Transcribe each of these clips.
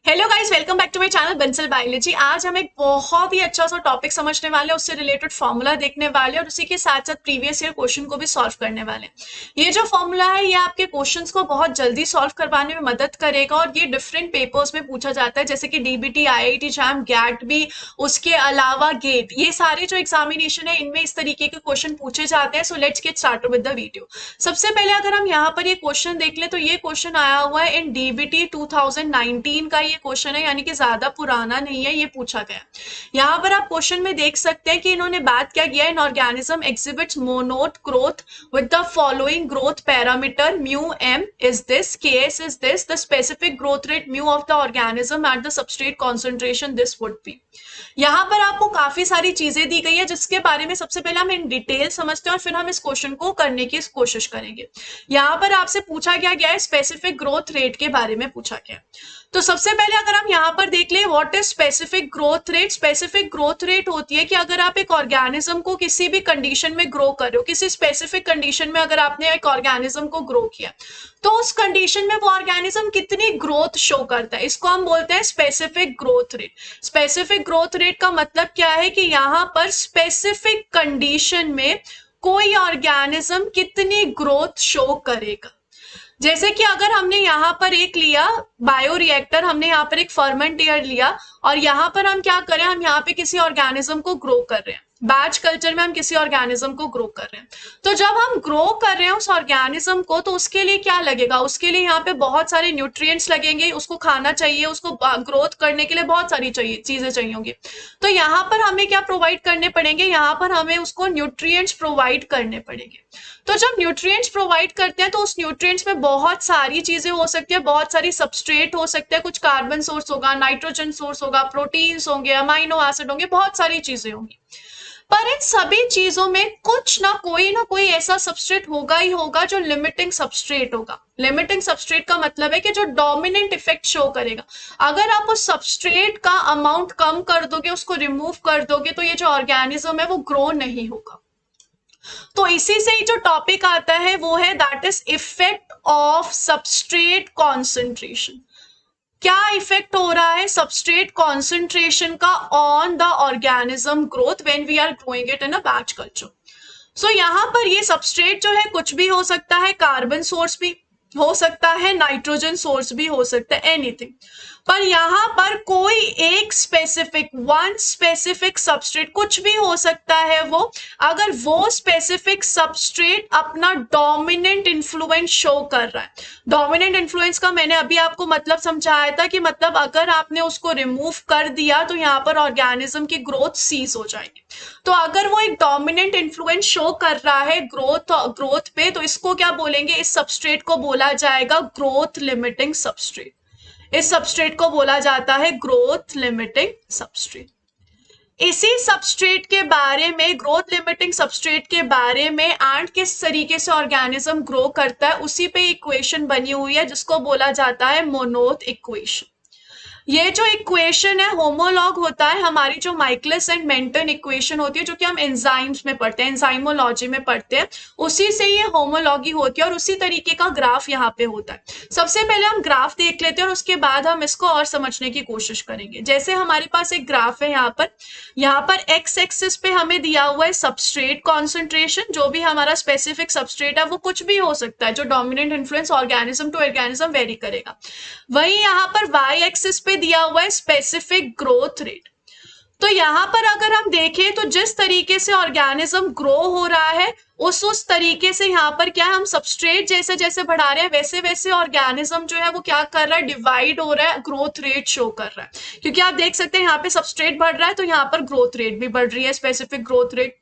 Hello guys, welcome back to my channel Bansal biology. आज हम एक बहुत ही अच्छा सा टॉपिक समझने वाले हैं, उससे रिलेटेड फॉर्मूला देखने वाले हैं और उसी के साथ साथ प्रीवियस ईयर क्वेश्चन को भी सॉल्व करने वाले हैं। ये जो फॉर्मूला है ये आपके क्वेश्चंस को बहुत जल्दी सॉल्व करवाने में मदद करेगा और ये डिफरेंट पेपर्स में पूछा जाता है, जैसे कि डीबीटी, आईआईटी जैम, गैट भी, उसके अलावा गेट, ये सारे जो एग्जामिनेशन है इनमें इस तरीके के क्वेश्चन पूछे जाते हैं। So let's get started with the video. सबसे पहले अगर हम यहाँ पर ये क्वेश्चन देख ले तो ये क्वेश्चन आया हुआ है इन डीबीटी 2019 का। ये क्वेश्चन है, यानी कि ज्यादा पुराना नहीं है, ये पूछा गया। यहाँ पर आप क्वेश्चन में देख सकते हैं कि इन्होंने बात क्या किया, इन organism exhibits Monod growth with the following growth parameter, mu M is this, K S is this, the specific growth rate mu of the organism at the substrate concentration this would be. यहाँ पर आपको काफी सारी चीजें दी गई है जिसके बारे में सबसे पहले हम इन डिटेल समझते हैं और फिर हम इस क्वेश्चन को करने की कोशिश करेंगे। यहाँ पर आपसे पूछा गया है स्पेसिफिक ग्रोथ रेट के बारे में पूछा गया। तो सबसे पहले अगर हम यहाँ पर देख ले, what is specific growth rate. Specific growth rate होती है कि अगर आप एक ऑर्गेनिज्म को किसी भी कंडीशन में ग्रो कर रहे हो, किसी स्पेसिफिक कंडीशन में अगर आपने एक ऑर्गेनिज्म को ग्रो किया तो उस कंडीशन में वो ऑर्गेनिज्म कितनी ग्रोथ शो करता है, इसको हम बोलते हैं specific growth rate. Specific growth rate का मतलब क्या है कि यहाँ पर स्पेसिफिक कंडीशन में कोई ऑर्गेनिज्म कितनी ग्रोथ शो करेगा। जैसे कि अगर हमने यहाँ पर एक लिया बायोरिएक्टर, हमने यहाँ पर एक फर्मेंटियर लिया और यहाँ पर हम क्या करें, हम यहाँ पे किसी ऑर्गेनिज्म को ग्रो कर रहे हैं, बैच कल्चर में हम किसी ऑर्गेनिज्म को ग्रो कर रहे हैं। तो जब हम ग्रो कर रहे हैं उस ऑर्गेनिज्म को तो उसके लिए क्या लगेगा, उसके लिए यहाँ पे बहुत सारे न्यूट्रिएंट्स लगेंगे, उसको खाना चाहिए, उसको ग्रोथ करने के लिए बहुत सारी चीजें चाहिए होंगी। तो यहाँ पर हमें क्या प्रोवाइड करने पड़ेंगे, यहाँ पर हमें उसको न्यूट्रिएंट्स प्रोवाइड करने पड़ेंगे। तो जब न्यूट्रिएंट्स प्रोवाइड करते हैं तो उस न्यूट्रिएंट्स में बहुत सारी चीजें हो सकती है, बहुत सारी सबस्ट्रेट हो सकते हैं, कुछ कार्बन सोर्स होगा, नाइट्रोजन सोर्स होगा, प्रोटीन्स होंगे, अमाइनो एसिड होंगे, बहुत सारी चीजें होंगी। पर इन सभी चीजों में कुछ ना कोई ऐसा सबस्ट्रेट होगा ही होगा जो लिमिटिंग सबस्ट्रेट होगा। लिमिटिंग सबस्ट्रेट का मतलब है कि जो डोमिनेंट इफेक्ट शो करेगा। अगर आप उस सबस्ट्रेट का अमाउंट कम कर दोगे, उसको रिमूव कर दोगे, तो ये जो ऑर्गेनिज्म है वो ग्रो नहीं होगा। तो इसी से ही जो टॉपिक आता है वो है that is effect of substrate concentration. क्या इफेक्ट हो रहा है सबस्ट्रेट कॉन्सेंट्रेशन का on the organism growth when we are growing it in a batch culture. So यहाँ पर ये सबस्ट्रेट जो है कुछ भी हो सकता है, कार्बन सोर्स भी हो सकता है, नाइट्रोजन सोर्स भी हो सकता है, एनीथिंग। पर यहाँ पर कोई एक स्पेसिफिक, वन स्पेसिफिक सबस्ट्रेट कुछ भी हो सकता है वो, अगर वो स्पेसिफिक सबस्ट्रेट अपना डोमिनेंट इन्फ्लुएंस शो कर रहा है। डोमिनेंट इन्फ्लुएंस का मैंने अभी आपको मतलब समझाया था कि मतलब अगर आपने उसको रिमूव कर दिया तो यहाँ पर ऑर्गेनिज्म की ग्रोथ सीज हो जाएगी। तो अगर वो एक डोमिनेंट इन्फ्लुएंस शो कर रहा है ग्रोथ पे, तो इसको क्या बोलेंगे, इस सबस्ट्रेट को बोला जाएगा ग्रोथ लिमिटिंग सबस्ट्रेट। इस सबस्ट्रेट को बोला जाता है ग्रोथ लिमिटिंग सबस्ट्रेट। इसी सबस्ट्रेट के बारे में, ग्रोथ लिमिटिंग सबस्ट्रेट के बारे में एंड किस तरीके से ऑर्गेनिज्म ग्रो करता है, उसी पे इक्वेशन बनी हुई है जिसको बोला जाता है मोनोथ इक्वेशन। ये जो इक्वेशन है होमोलॉग होता है हमारी जो माइकलिस एंड मेंटन इक्वेशन होती है, जो कि हम एंजाइम्स में पढ़ते हैं, एंजाइमोलॉजी में पढ़ते हैं, उसी से ये होमोलॉगी होती है और उसी तरीके का ग्राफ यहाँ पे होता है। सबसे पहले हम ग्राफ देख लेते हैं और उसके बाद हम इसको और समझने की कोशिश करेंगे। जैसे हमारे पास एक ग्राफ है यहाँ पर एक्स एक्सिस पे हमें दिया हुआ है सबस्ट्रेट कॉन्सेंट्रेशन, जो भी हमारा स्पेसिफिक सबस्ट्रेट है वो कुछ भी हो सकता है, जो dominant influence organism to organism vary करेगा। वही यहाँ पर वाई एक्सिस पे दिया हुआ है स्पेसिफिक ग्रोथ रेट। तो यहाँ पर अगर हम देखें तो जिस तरीके से ऑर्गेनिज्म ग्रो हो रहा है उस तरीके से यहाँ पर क्या है, हम सबस्ट्रेट जैसे जैसे बढ़ा रहे हैं वैसे वैसे ऑर्गेनिज्म जो है वो क्या कर रहा है, डिवाइड हो रहा है, ग्रोथ रेट शो कर रहा है। क्योंकि आप देख सकते हैं यहाँ पे सबस्ट्रेट बढ़ रहा है तो यहाँ पर ग्रोथ रेट भी बढ़ रही है, स्पेसिफिक ग्रोथ रेट।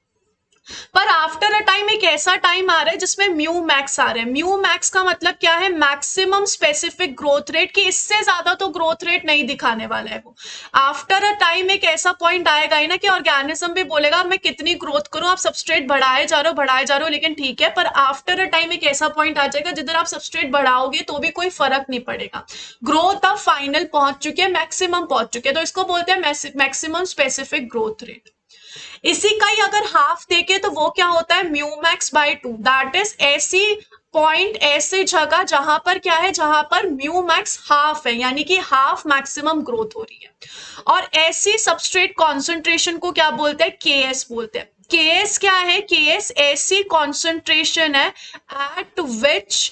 पर आफ्टर अ टाइम एक ऐसा टाइम आ रहा है जिसमें म्यू मैक्स आ रहा है। म्यू मैक्स का मतलब क्या है, मैक्सिमम स्पेसिफिक ग्रोथ रेट, कि इससे ज्यादा तो ग्रोथ रेट नहीं दिखाने वाला है वो। आफ्टर अ टाइम एक ऐसा पॉइंट आएगा ही ना कि ऑर्गेनिज्म भी बोलेगा मैं कितनी ग्रोथ करूं, आप सबस्ट्रेट बढ़ाए जा रहे हो लेकिन ठीक है, पर आफ्टर अ टाइम एक ऐसा पॉइंट आ जाएगा जिधर आप सबस्ट्रेट बढ़ाओगे तो भी कोई फर्क नहीं पड़ेगा, ग्रोथ अब फाइनल पहुंच चुकी है, मैक्सिमम पहुंच चुके हैं, तो इसको बोलते हैं मैक्सिमम स्पेसिफिक ग्रोथ रेट। इसी का ही अगर हाफ देखे तो वो क्या होता है, mu max bye 2, that is ऐसी पॉइंट ऐसे जगह जहां पर क्या है, जहां पर म्यू मैक्स हाफ है, यानी कि हाफ मैक्सिमम ग्रोथ हो रही है। और ऐसी सबस्ट्रेट कॉन्सेंट्रेशन को क्या बोलते हैं, केएस बोलते हैं। केएस क्या है, केएस ऐसी कॉन्सेंट्रेशन है at which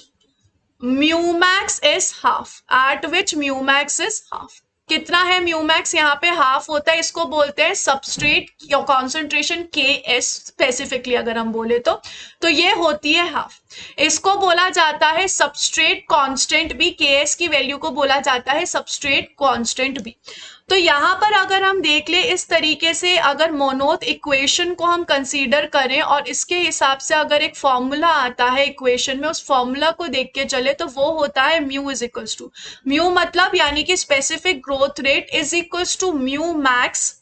mu max is half, at which mu max is half. कितना है म्यूमैक्स, यहाँ पे हाफ होता है, इसको बोलते हैं सबस्ट्रेट कॉन्सेंट्रेशन के एस स्पेसिफिकली अगर हम बोले तो ये होती है हाफ। इसको बोला जाता है सबस्ट्रेट कांस्टेंट भी, के एस की वैल्यू को बोला जाता है सबस्ट्रेट कांस्टेंट भी। तो यहाँ पर अगर हम देख ले इस तरीके से, अगर मोनोथ इक्वेशन को हम कंसीडर करें और इसके हिसाब से अगर एक फॉर्मूला आता है इक्वेशन में, उस फॉर्मूला को देख के चले तो वो होता है mu is equals to, mu मतलब यानी कि specific growth rate is equals to mu max,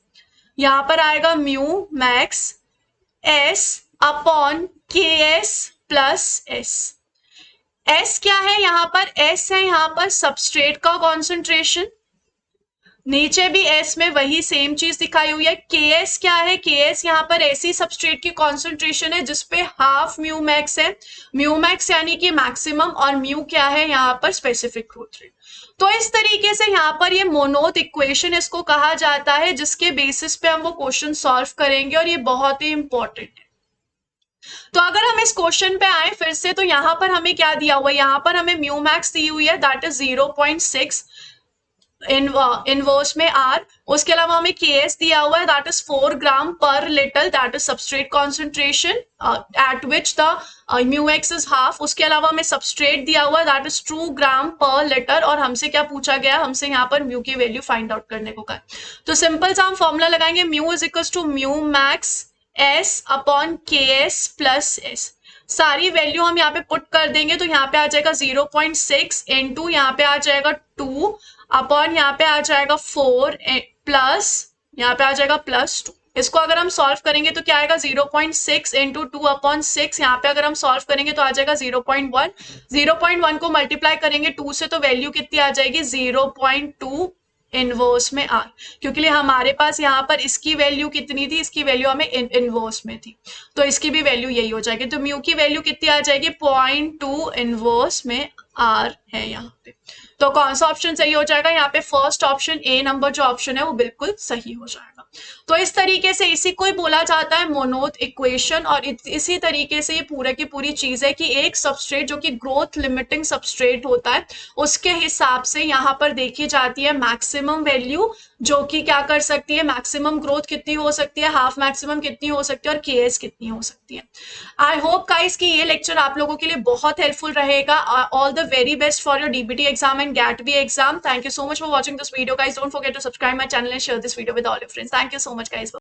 यहाँ पर आएगा mu max S upon K S plus S. S क्या है यहाँ पर, एस है यहाँ पर सबस्ट्रेट का कॉन्सेंट्रेशन, नीचे भी एस में वही सेम चीज दिखाई हुई है। के एस क्या है, के एस यहाँ पर ऐसी सबस्ट्रेट की कॉन्सेंट्रेशन है जिसपे हाफ म्यू मैक्स है, म्यू मैक्स यानी कि मैक्सिमम, और म्यू क्या है यहाँ पर स्पेसिफिक ग्रोथ रेट। तो इस तरीके से यहाँ पर ये मोनोथ इक्वेशन इसको कहा जाता है, जिसके बेसिस पे हम वो क्वेश्चन सॉल्व करेंगे और ये बहुत ही इंपॉर्टेंट है। तो अगर हम इस क्वेश्चन पे आए फिर से, तो यहाँ पर हमें क्या दिया हुआ है, यहाँ पर हमें म्यू मैक्स दी हुई है दैट इज 0.6 इनवर्स में आर, उसके अलावा हमें के एस दिया हुआ है that is 4 gram per litre, that is substrate concentration eight which the mu x is half, उसके अलावा हमें सबस्ट्रेट दिया हुआ है that is 2 gram per litre, और हमसे क्या पूछा गया, हमसे यहाँ पर म्यू की वैल्यू फाइंड आउट करने को कहा। तो सिंपल सा हम फॉर्मूला लगाएंगे, mu is equal to mu max S upon K S plus S. सारी वैल्यू हम यहाँ पे पुट कर देंगे, तो यहाँ पे आ जाएगा 0.6 इंटू यहाँ पे आ जाएगा 2 अपॉन यहाँ पे आ जाएगा 4 प्लस यहाँ पे आ जाएगा +2। इसको अगर हम सॉल्व करेंगे तो क्या आएगा, 0.6 इंटू 2 अपॉन 6, यहाँ पे अगर हम सॉल्व करेंगे तो आ जाएगा 0.1, 0.1 को मल्टीप्लाई करेंगे 2 से तो वैल्यू कितनी आ जाएगी, 0.2 इनवर्स में आर, क्योंकि हमारे पास यहाँ पर इसकी वैल्यू कितनी थी, इसकी वैल्यू हमें इनवर्स में थी, तो इसकी भी वैल्यू यही हो जाएगी। तो म्यू की वैल्यू कितनी आ जाएगी, 0.2 इनवर्स में आर है यहाँ पे। तो कौन सा ऑप्शन सही हो जाएगा, यहाँ पे फर्स्ट ऑप्शन ए नंबर जो ऑप्शन है वो बिल्कुल सही हो जाएगा। तो इस तरीके से इसी को ही बोला जाता है मोनोथ इक्वेशन, और इसी तरीके से ये पूरे की पूरी चीज है कि एक सबस्ट्रेट जो कि ग्रोथ लिमिटिंग सबस्ट्रेट होता है, उसके हिसाब से यहाँ पर देखी जाती है मैक्सिमम वैल्यू, जो कि क्या कर सकती है, मैक्सिमम ग्रोथ कितनी हो सकती है, हाफ मैक्सिमम कितनी हो सकती है, और केएस कितनी हो सकती है। आई होप गाइस कि ये लेक्चर आप लोगों के लिए बहुत हेल्पफुल रहेगा। All the very best for your DBT exam and GATB exam. Thank you so much for watching this video, guys. Don't forget to subscribe my channel and share this video with all your friends. Thank you so much, guys.